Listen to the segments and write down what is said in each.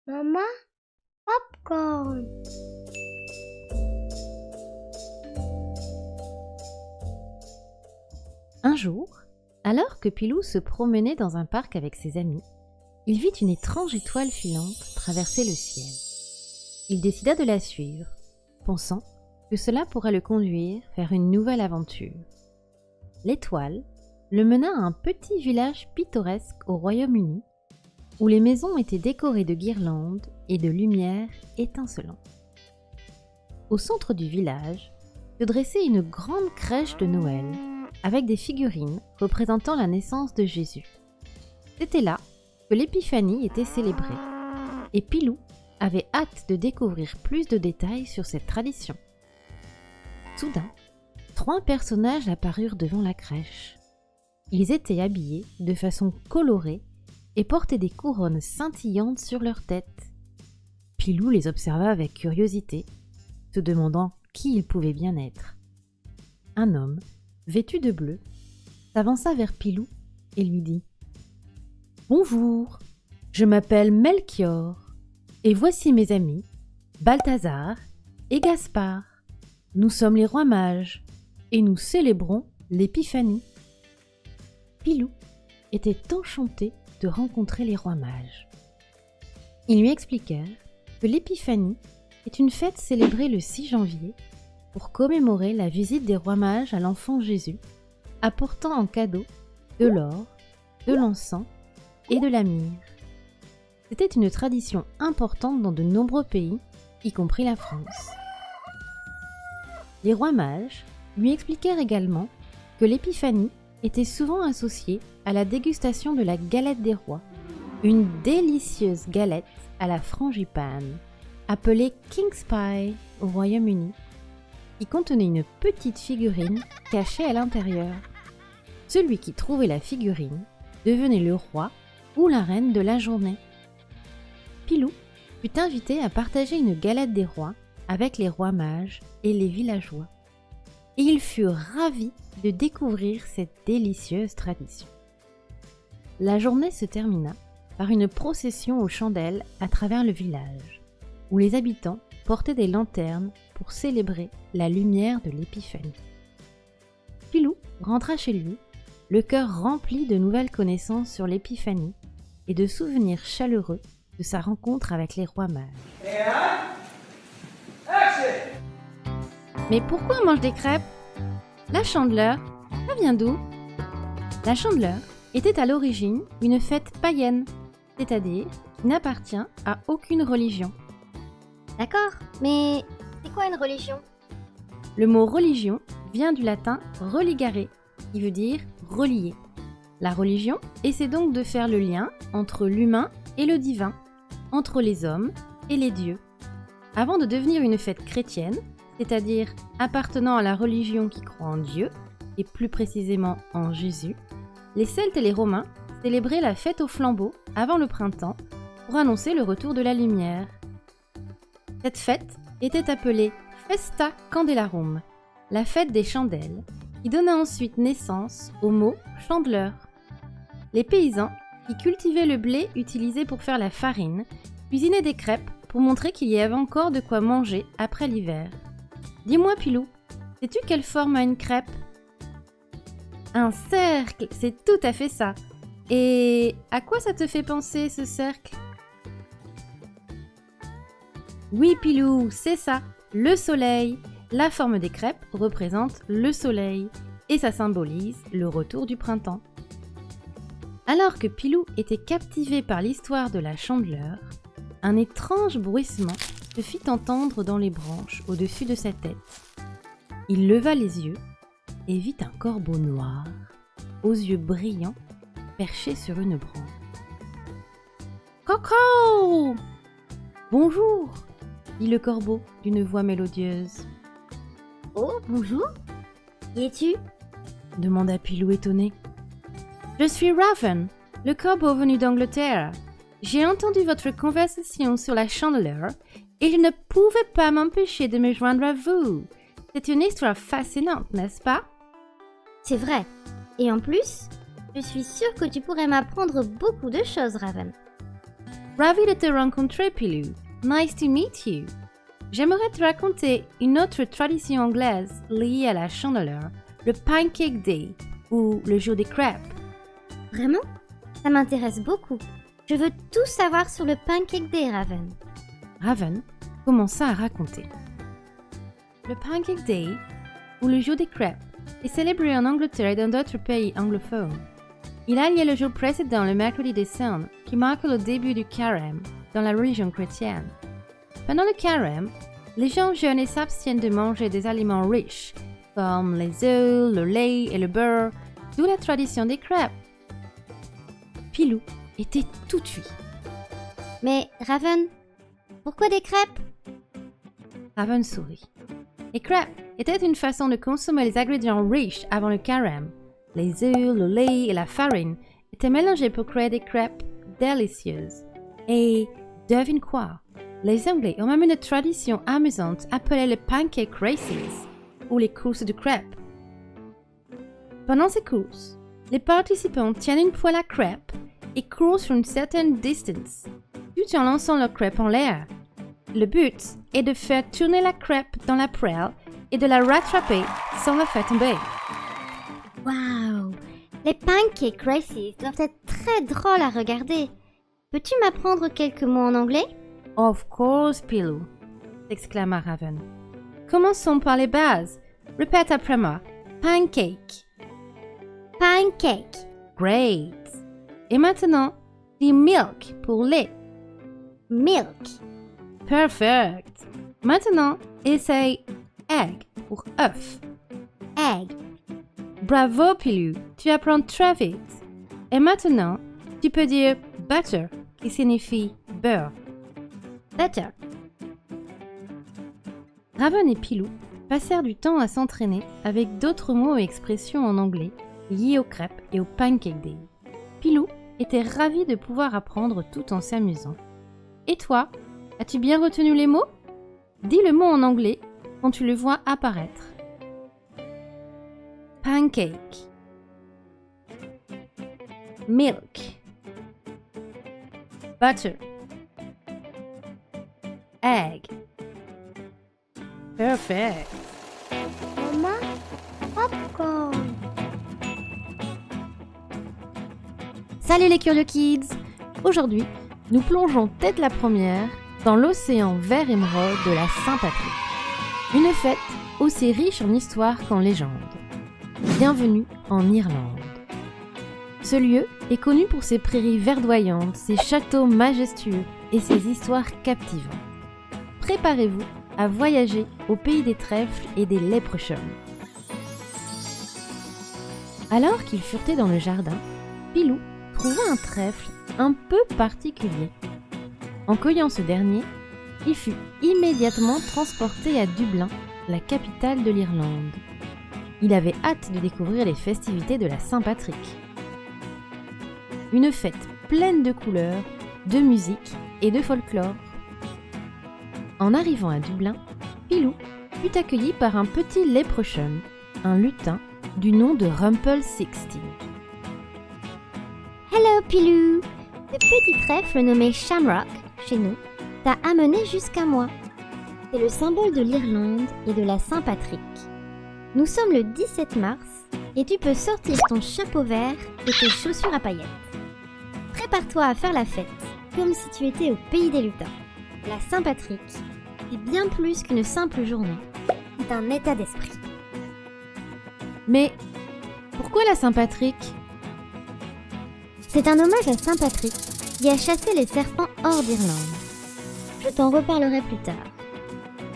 Maman, popcorn. Un jour, alors que Pilou se promenait dans un parc avec ses amis, il vit une étrange étoile filante traverser le ciel. Il décida de la suivre, pensant que cela pourrait le conduire vers une nouvelle aventure. L'étoile le mena à un petit village pittoresque au Royaume-Uni, où les maisons étaient décorées de guirlandes et de lumières étincelantes. Au centre du village se dressait une grande crèche de Noël, avec des figurines représentant la naissance de Jésus. C'était là que l'Épiphanie était célébrée, et Pilou avait hâte de découvrir plus de détails sur cette tradition. Soudain, 3 personnages apparurent devant la crèche. Ils étaient habillés de façon colorée et portaient des couronnes scintillantes sur leurs têtes. Pilou les observa avec curiosité, se demandant qui ils pouvaient bien être. Un homme, vêtu de bleu, s'avança vers Pilou et lui dit « Bonjour, je m'appelle Melchior, et voici mes amis, Balthazar et Gaspard. Nous sommes les rois mages, et nous célébrons l'Épiphanie. » Pilou était enchanté de rencontrer les rois mages. Ils lui expliquèrent que l'Épiphanie est une fête célébrée le 6 janvier pour commémorer la visite des rois mages à l'enfant Jésus, apportant en cadeau de l'or, de l'encens et de la myrrhe. C'était une tradition importante dans de nombreux pays, y compris la France. Les rois mages lui expliquèrent également que l'Épiphanie était souvent associée à la dégustation de la galette des rois, une délicieuse galette à la frangipane, appelée King's Pie au Royaume-Uni, qui contenait une petite figurine cachée à l'intérieur. Celui qui trouvait la figurine devenait le roi ou la reine de la journée. Pilou fut invité à partager une galette des rois avec les rois mages et les villageois, et il fut ravi de découvrir cette délicieuse tradition. La journée se termina par une procession aux chandelles à travers le village, où les habitants portaient des lanternes pour célébrer la lumière de l'Épiphanie. Pilou rentra chez lui, le cœur rempli de nouvelles connaissances sur l'Épiphanie et de souvenirs chaleureux de sa rencontre avec les rois mages. Mais pourquoi on mange des crêpes ? La Chandeleur, ça vient d'où ? La Chandeleur était à l'origine une fête païenne, c'est-à-dire qui n'appartient à aucune religion. D'accord, mais c'est quoi une religion? Le mot religion vient du latin religare, qui veut dire relier. La religion essaie donc de faire le lien entre l'humain et le divin, entre les hommes et les dieux. Avant de devenir une fête chrétienne, c'est-à-dire appartenant à la religion qui croit en Dieu, et plus précisément en Jésus, les Celtes et les Romains célébraient la fête aux flambeaux avant le printemps pour annoncer le retour de la lumière. Cette fête était appelée Festa Candelarum, la fête des chandelles, qui donna ensuite naissance au mot chandeleur. Les paysans, qui cultivaient le blé utilisé pour faire la farine, cuisinaient des crêpes pour montrer qu'il y avait encore de quoi manger après l'hiver. Dis-moi Pilou, sais-tu quelle forme a une crêpe ? Un cercle, c'est tout à fait ça. Et à quoi ça te fait penser ce cercle ? Oui Pilou, c'est ça, le soleil. La forme des crêpes représente le soleil et ça symbolise le retour du printemps. Alors que Pilou était captivé par l'histoire de la Chandeleur, un étrange bruissement se fit entendre dans les branches au-dessus de sa tête. Il leva les yeux et vit un corbeau noir, aux yeux brillants, perché sur une branche. « Coco !»« Bonjour !» dit le corbeau d'une voix mélodieuse. « Oh, bonjour. Qui es-tu » demanda Pilou étonné. « Je suis Raven, le corbeau venu d'Angleterre. J'ai entendu votre conversation sur la Chandeleur et je ne pouvais pas m'empêcher de me joindre à vous. C'est une histoire fascinante, n'est-ce pas ? » C'est vrai. Et en plus, je suis sûre que tu pourrais m'apprendre beaucoup de choses, Raven. Ravi de te rencontrer, Pilou. Nice to meet you. J'aimerais te raconter une autre tradition anglaise liée à la chandeleur, le Pancake Day, ou le jour des crêpes. Vraiment? Ça m'intéresse beaucoup. Je veux tout savoir sur le Pancake Day, Raven. Raven commença à raconter. Le Pancake Day, ou le jour des crêpes, est célébré en Angleterre et dans d'autres pays anglophones. Il a lieu le jour précédent, le mercredi des Cendres, qui marque le début du carême dans la religion chrétienne. Pendant le carême, les gens jeûnent et s'abstiennent de manger des aliments riches, comme les œufs, le lait et le beurre, d'où la tradition des crêpes. Pilou était tout cuit. Mais Raven, pourquoi des crêpes? Raven sourit. Les crêpes étaient une façon de consommer les ingrédients riches avant le carême. Les œufs, le lait et la farine étaient mélangés pour créer des crêpes délicieuses. Et devine quoi? Les Anglais ont même une tradition amusante appelée les Pancake Races, ou les courses de crêpes. Pendant ces courses, les participants tiennent une poêle à crêpes et courent sur une certaine distance, tout en lançant leur crêpe en l'air. Le but est de faire tourner la crêpe dans la poêle et de la rattraper sans la faire tomber. Waouh! Les Pancake Races doivent être très drôles à regarder. Peux-tu m'apprendre quelques mots en anglais? Of course, Pilou, s'exclama Raven. Commençons par les bases. Répète après moi. Pancake. Pancake. Great. Et maintenant, dis milk pour lait. Milk. Perfect. Maintenant, essaye egg pour œuf. Egg. Bravo, Pilou, tu apprends très vite. Et maintenant, tu peux dire butter, qui signifie beurre. Butter. Raven et Pilou passèrent du temps à s'entraîner avec d'autres mots et expressions en anglais liés aux crêpes et au Pancake Day. Pilou était ravi de pouvoir apprendre tout en s'amusant. Et toi, as-tu bien retenu les mots? Dis le mot en anglais quand tu le vois apparaître. Pancake. Milk. Butter. Egg. Perfect. Maman, popcorn. Salut les Curieux Kids! Aujourd'hui, nous plongeons tête la première dans l'océan vert émeraude de la Saint-Patrick. Une fête aussi riche en histoire qu'en légende. Bienvenue en Irlande. Ce lieu est connu pour ses prairies verdoyantes, ses châteaux majestueux et ses histoires captivantes. Préparez-vous à voyager au pays des trèfles et des léprechauns. Alors qu'ils furetaient dans le jardin, Pilou trouva un trèfle un peu particulier. En cueillant ce dernier, il fut immédiatement transporté à Dublin, la capitale de l'Irlande. Il avait hâte de découvrir les festivités de la Saint-Patrick. Une fête pleine de couleurs, de musique et de folklore. En arrivant à Dublin, Pilou fut accueilli par un petit léprechaun, un lutin du nom de Rumpelstiltskin. Hello Pilou! Ce petit trèfle nommé Shamrock, chez nous, t'a amené jusqu'à moi. C'est le symbole de l'Irlande et de la Saint-Patrick. Nous sommes le 17 mars et tu peux sortir ton chapeau vert et tes chaussures à paillettes. Prépare-toi à faire la fête, comme si tu étais au pays des lutins. La Saint-Patrick est bien plus qu'une simple journée, c'est un état d'esprit. Mais pourquoi la Saint-Patrick? C'est un hommage à Saint Patrick qui a chassé les serpents hors d'Irlande. Je t'en reparlerai plus tard.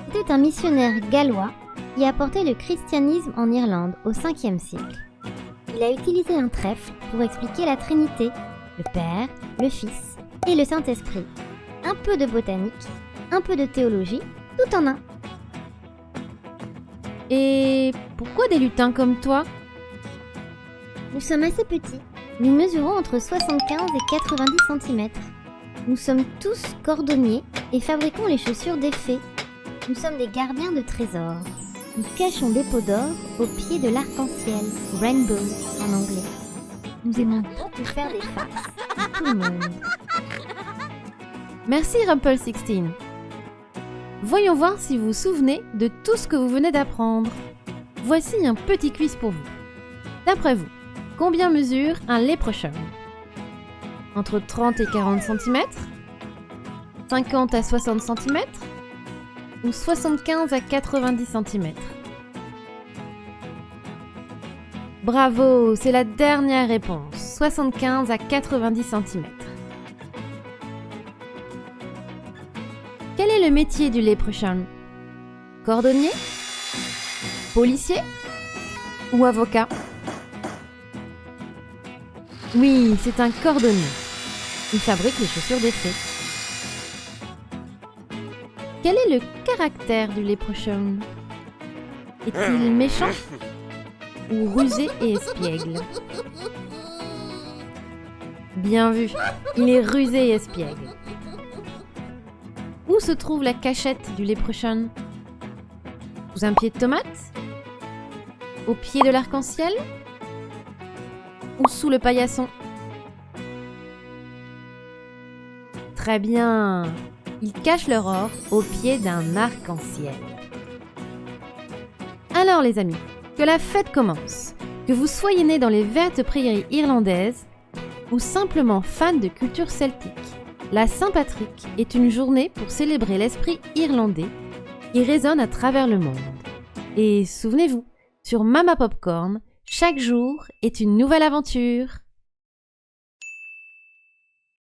C'était un missionnaire gallois qui a apporté le christianisme en Irlande au 5e siècle. Il a utilisé un trèfle pour expliquer la Trinité, le Père, le Fils et le Saint-Esprit. Un peu de botanique, un peu de théologie, tout en un. Et pourquoi des lutins comme toi? Nous sommes assez petits. Nous mesurons entre 75 et 90 cm. Nous sommes tous cordonniers et fabriquons les chaussures des fées. Nous sommes des gardiens de trésors. Nous cachons des pots d'or au pied de l'arc-en-ciel, rainbow en anglais. Nous aimons beaucoup faire des farces à tout le monde. Merci Rumpelstiltskin. Voyons voir si vous vous souvenez de tout ce que vous venez d'apprendre. Voici un petit quiz pour vous. D'après vous, combien mesure un leprechaun? Entre 30 et 40 cm? 50 à 60 cm? Ou 75 à 90 cm? Bravo, c'est la dernière réponse. 75 à 90 cm. Quel est le métier du leprechaun? Cordonnier? Policier? Ou avocat? Oui, c'est un cordonnier. Il fabrique les chaussures d'effet. Quel est le caractère du leprechaun? Est-il méchant? Ou rusé et espiègle? Bien vu, il est rusé et espiègle. Où se trouve la cachette du leprechaun? Sous un pied de tomate? Au pied de l'arc-en-ciel? Ou sous le paillasson? Très bien, ils cachent leur or au pied d'un arc-en-ciel. Alors les amis, que la fête commence, que vous soyez nés dans les vertes prairies irlandaises ou simplement fans de culture celtique. La Saint-Patrick est une journée pour célébrer l'esprit irlandais qui résonne à travers le monde. Et souvenez-vous, sur Mama Popcorn, chaque jour est une nouvelle aventure.